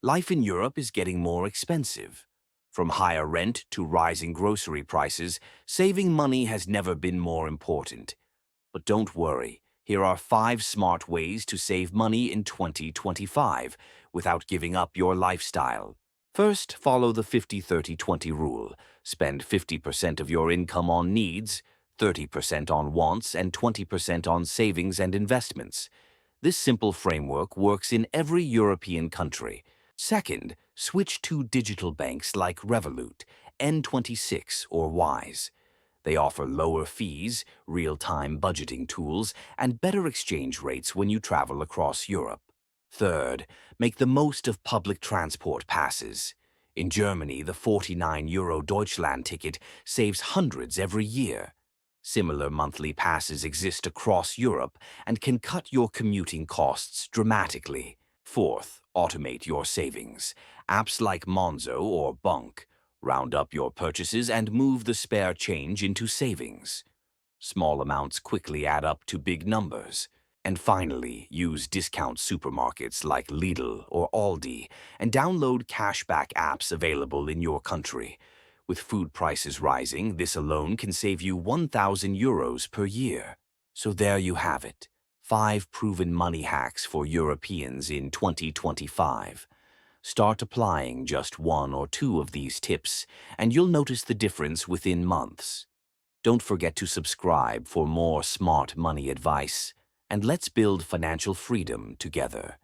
Life in Europe is getting more expensive. From higher rent to rising grocery prices, saving money has never been more important. But don't worry, here are 5 smart ways to save money in 2025 without giving up your lifestyle. First, follow the 50-30-20 rule. Spend 50% of your income on needs, 30% on wants, and 20% on savings and investments. This simple framework works in every European country. Second, switch to digital banks like Revolut, N26, or Wise. They offer lower fees, real-time budgeting tools, and better exchange rates when you travel across Europe. Third, make the most of public transport passes. In Germany, the 49 € Deutschland ticket saves hundreds every year. Similar monthly passes exist across Europe and can cut your commuting costs dramatically. Fourth, automate your savings. Apps like Monzo or Bunq round up your purchases and move the spare change into savings. Small amounts quickly add up to big numbers. And finally, use discount supermarkets like Lidl or Aldi and download cashback apps available in your country. With food prices rising, this alone can save you €1,000 per year. So there you have it. 5 proven money hacks for Europeans in 2025. Start applying just 1 or 2 of these tips, and you'll notice the difference within months. Don't forget to subscribe for more smart money advice, and let's build financial freedom together.